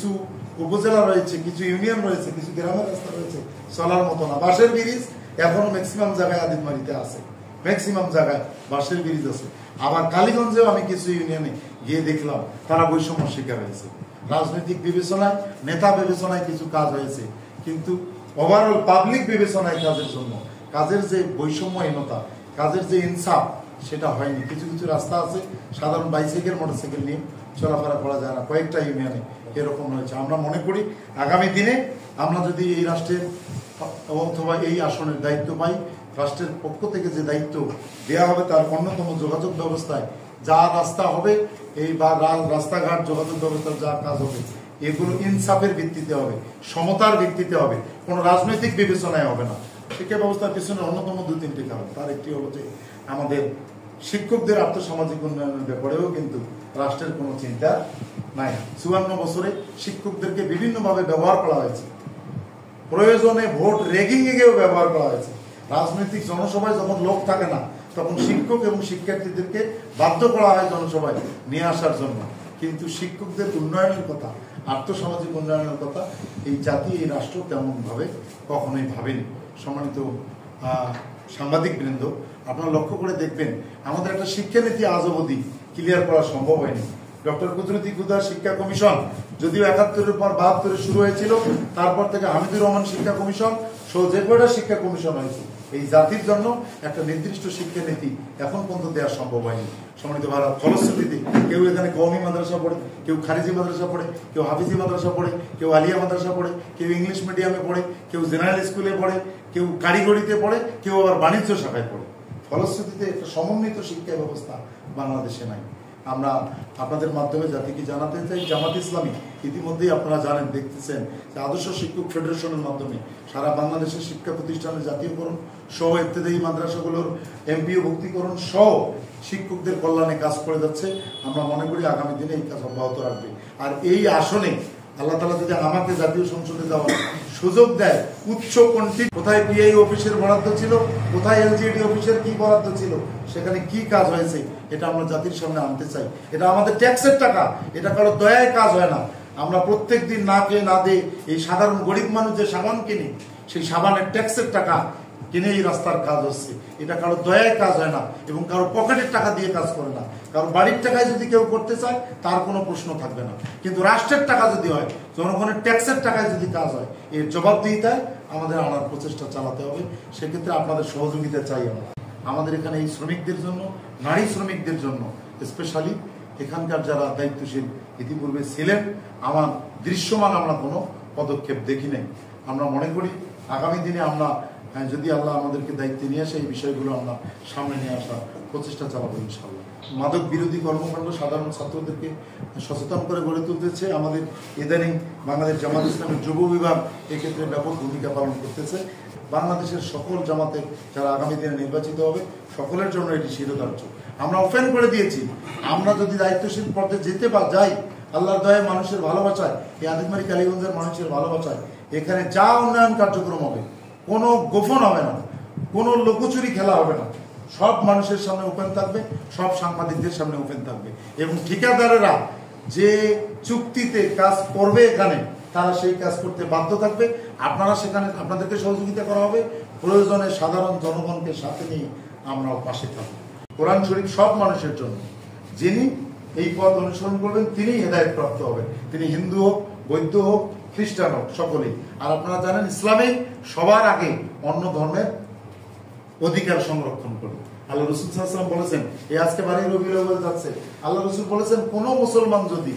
কিছু উপজেলা রয়েছে, কিছু ইউনিয়ন রয়েছে, কিছু গ্রামের রাস্তা রয়েছে চলার মতো না। বাঁশের ব্রিজ এখনো ম্যাক্সিমাম জায়গায় আদিতমারিতে আছে, ম্যাক্সিমাম জায়গায় বাঁশের ব্রিজ আছে। আবার কালীগঞ্জেও আমি কিছু ইউনিয়নে গিয়ে দেখলাম তারা বৈষম্য শিকার হয়েছে। রাজনৈতিক বিবেচনায়, নেতা বিবেচনায় কিছু কাজ হয়েছে, কিন্তু ওভারঅল পাবলিক বিবেচনায় কাজের জন্য কাজের যে বৈষম্যহীনতা, কাজের যে ইনসাফ, সেটা হয়নি। কিছু কিছু রাস্তা আছে সাধারণ বাইসাইকেল মোটরসাইকেল নিয়ে চলাফেরা করা যায় না, কয়েকটা ইউনিয়নে এরকম হয়েছে। আমরা মনে করি আগামী দিনে আমরা যদি এই রাষ্ট্রের অথবা এই আসনের দায়িত্ব পাই, রাষ্ট্রের পক্ষ থেকে যে দায়িত্ব দেওয়া হবে তার অন্যতম যোগাযোগ ব্যবস্থায় যা রাস্তা হবে, এই বা রাস্তাঘাট যোগাযোগ ব্যবস্থার যা কাজ হবে, এগুলো ইনসাফের ভিত্তিতে হবে, সমতার ভিত্তিতে হবে, কোনো রাজনৈতিক বিবেচনায় হবে না। শিক্ষা ব্যবস্থার পিছনে অন্যতম 2-3টি কারণ। তার একটি হলো যে আমাদের শিক্ষকদের আর্থসামাজিক উন্নয়নের ব্যাপারেও কিন্তু রাষ্ট্রের কোনো চিন্তা নাই। 54 বছরে শিক্ষকদেরকে বিভিন্নভাবে ব্যবহার করা হয়েছে, প্রয়োজনে ভোট রেগিং এগেও ব্যবহার করা হয়েছে। রাজনৈতিক জনসভায় যখন লোক থাকে না, তখন শিক্ষক এবং শিক্ষার্থীদেরকে বাধ্য করা হয় জনসভায় নিয়ে আসার জন্য। কিন্তু শিক্ষকদের উন্নয়নের কথা, আর্থসামাজিক উন্নয়নের কথা এই জাতি, এই রাষ্ট্র তেমনভাবে কখনোই ভাবেনি। সম্মানিত সাংবাদিক বৃন্দ, আপনারা লক্ষ্য করে দেখবেন আমাদের একটা শিক্ষানীতি আজ অবধি ক্লিয়ার করা সম্ভব হয়নি। ডক্টর কুদরতি খুদার শিক্ষা কমিশন যদিও 71-এর পর 72-এ শুরু হয়েছিল, তারপর থেকে হামিদুর রহমান শিক্ষা কমিশন সহ যে কয়টা শিক্ষা কমিশন হয়েছে, এই জাতির জন্য একটা নির্দিষ্ট শিক্ষানীতি এখন পর্যন্ত দেওয়া সম্ভব হয়নি। সম্মানিত ভারত, ফলশ্রুতিতে কেউ এখানে কওমি মাদ্রাসা পড়ে, কেউ খারিজি মাদ্রাসা পড়ে, কেউ হাফিজি মাদ্রাসা পড়ে, কেউ আলিয়া মাদ্রাসা পড়ে, কেউ ইংলিশ মিডিয়ামে পড়ে, কেউ জেনারেল স্কুলে পড়ে, কেউ কারিগরিতে পড়ে, কেউ আবার বাণিজ্য শাখায় পড়ে। ফলশ্রুতিতে একটা সমন্বিত শিক্ষা ব্যবস্থা বাংলাদেশে নাই। আমরা আপনাদের মাধ্যমে জাতিকে জানাতে চাই, জামাত ইসলামী ইতিমধ্যেই আপনারা জানেন, দেখতেছেন যে আদর্শ শিক্ষক ফেডারেশনের মাধ্যমে সারা বাংলাদেশের শিক্ষা প্রতিষ্ঠানের জাতীয়করণ সহ ইবতেদায়ী মাদ্রাসাগুলোর এমপিও ভুক্তিকরণ সহ শিক্ষকদের কল্যাণে কাজ করে যাচ্ছে। আমরা মনে করি আগামী দিনে এই কাজ অব্যাহত রাখবে। আর এই আসনে আল্লাহ তাআলা যদি আমাকে জাতীয় সংসদে যাওয়ার সুযোগ দেয়, উচ্চ কণ্ঠী কোথায় পিআই অফিসের বরাদ্দ ছিল, কোথায় এলজিডি অফিসের কি বরাদ্দ ছিল, সেখানে কি কাজ হয়েছে, এটা আমরা জাতির সামনে আনতে চাই। এটা আমাদের ট্যাক্সের টাকা, এটা কারো দয়ায় কাজ হয় না। আমরা প্রত্যেক দিন না খেয়ে না দিয়ে এই সাধারণ গরিব মানুষ যে সাবান কিনে, সেই সাবানের ট্যাক্সের টাকা কিনে এই রাস্তার কাজ হচ্ছে। এটা কারো দয়ায় কাজ হয় না এবং কারো পকেটের টাকা দিয়ে কাজ করে না। কারো বাড়ির টাকায় যদি কেউ করতে চায় তার কোনো প্রশ্ন থাকবে না, কিন্তু রাষ্ট্রের টাকা যদি হয়, জনগণের ট্যাক্সের টাকায় যদি কাজ হয়, এর জবাবদিহিতায় আমাদের আনার প্রচেষ্টা চালাতে হবে। সেক্ষেত্রে আপনাদের সহযোগিতা চাই আমরা। আমাদের এখানে এই শ্রমিকদের জন্য, নারী শ্রমিকদের জন্য স্পেশালি এখানকার যারা দায়িত্বশীল ইতিপূর্বে ছিলেন, আমার দৃশ্যমান আমরা কোনো পদক্ষেপ দেখি নাই। আমরা মনে করি আগামী দিনে আমরা যদি আল্লাহ আমাদেরকে দায়িত্বে নিয়ে আসে, এই বিষয়গুলো আমরা সামনে নিয়ে আসার প্রচেষ্টা চালাবো ইনশাআল্লাহ। মাদক বিরোধী কর্মকাণ্ড সাধারণ ছাত্রদেরকে সচেতন করে গড়ে তুলতেছে আমাদের ইদানিং বাংলাদেশ জামাত ইসলামের যুব বিভাগ এক্ষেত্রে ব্যাপক ভূমিকা পালন করতেছে। বাংলাদেশের সকল জামাতের যারা আগামী দিনে নির্বাচিত হবে, সকলের জন্য এটি শিরোধার্য। আমরা ওপেন করে দিয়েছি, আমরা যদি দায়িত্বশীল পর্যায়ে যেতে যাই, আল্লাহর দয়ায় মানুষের ভালোবাসায়, এই আদিতমারি কালীগঞ্জের মানুষের ভালোবাসায় এখানে যা উন্নয়ন কার্যক্রম হবে, কোনো গোপন হবে না, কোনো লুকোচুরি খেলা হবে না, সব মানুষের সামনে ওপেন থাকবে, সব সাংবাদিকদের সামনে ওপেন থাকবে। এবং ঠিকাদারেরা যে চুক্তিতে কাজ করবে এখানে, তারা সেই কাজ করতে বাধ্য থাকবে। আপনারা সেখানে, আপনাদেরকে সহযোগিতা করা হবে। প্রয়োজনে সাধারণ জনগণকে সাথে নিয়ে আমরাও পাশে থাকবো। কোরআন শরীফ সব মানুষের জন্য, যিনি এই পথ অনুসরণ করবেন তিনি হেদায়েত প্রাপ্ত হবেন। তিনি হিন্দু হোক, বৌদ্ধ হোক, খ্রিস্টান হোক, সকলেই। আর আপনারা জানেন ইসলামে সবার আগে অন্য ধর্মের অধিকার সংরক্ষণ করবে। আল্লাহ রসুল সাল্লাল্লাহু আলাইহি ওয়াসাল্লাম বলেছেন, এই আজকে বাড়ির রবিউল আউয়াল যাচ্ছে, আল্লাহ রসুল বলেছেন কোন মুসলমান যদি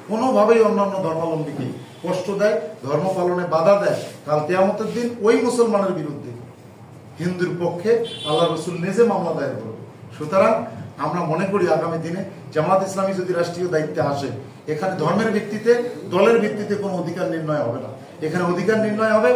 কোনোভাবেই অন্যান্য ধর্মাবলম্বীকে কষ্ট দেয়, ধর্ম পালনে বাধা দেয়, কাল কিয়ামতের দিন ওই মুসলমানের বিরুদ্ধে হিন্দুর পক্ষে আল্লাহ রসুল নিজে মামলা দায়ের করবে। সুতরাং আমরা মনে করি আগামী দিনে জামাত ইসলামী যদি রাষ্ট্রীয় দায়িত্বে আসে, এখানে ধর্মের ভিত্তিতে, দলের ভিত্তিতে কোনো অধিকার নির্ণয় হবে না। এখানে অধিকার নির্ণয় হবে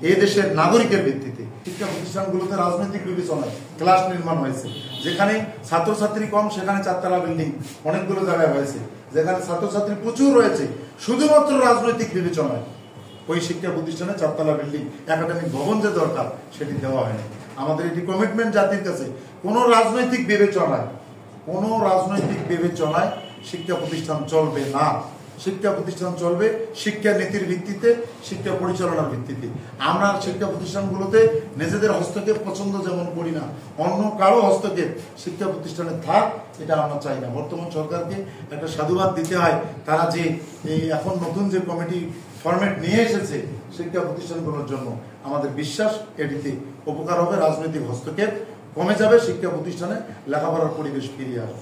এই দেশের নাগরিকের ভিত্তিতে। শিক্ষা প্রতিষ্ঠানগুলোতে রাজনৈতিক বিবেচনায় ক্লাস নির্মাণ হয়েছে, যেখানে ছাত্রছাত্রী কম সেখানে 4তলা বিল্ডিং অনেকগুলো জায়গায় হয়েছে, যেখানে ছাত্রছাত্রী প্রচুর রয়েছে শুধুমাত্র রাজনৈতিক বিবেচনায় ওই শিক্ষা প্রতিষ্ঠানে 4তলা বিল্ডিং, একাডেমিক ভবন যে দরকার সেটি দেওয়া হয়নি। আমাদের এটি কমিটমেন্ট জাতির কাছে, কোনো রাজনৈতিক বিবেচনায় শিক্ষা প্রতিষ্ঠান চলবে না। শিক্ষা প্রতিষ্ঠান চলবে শিক্ষা নীতির ভিত্তিতে, শিক্ষা পরিচালনার ভিত্তিতে। আমরা শিক্ষা প্রতিষ্ঠানগুলোতে নিজেদের হস্তক্ষেপ পছন্দ যেমন করি না, অন্য কারো হস্তক্ষেপ শিক্ষা প্রতিষ্ঠানে থাক এটা আমরা চাই না। বর্তমান সরকারকে একটা সাধুবাদ দিতে হয়, তারা যে এই এখন নতুন যে কমিটি ফরম্যাট নিয়ে এসেছে শিক্ষা প্রতিষ্ঠানগুলোর জন্য, আমাদের বিশ্বাস এটিতে উপকার হবে, রাজনৈতিক হস্তক্ষেপ কমে যাবে, শিক্ষা প্রতিষ্ঠানে লেখাপড়ার পরিবেশ ফিরিয়ে আসবে।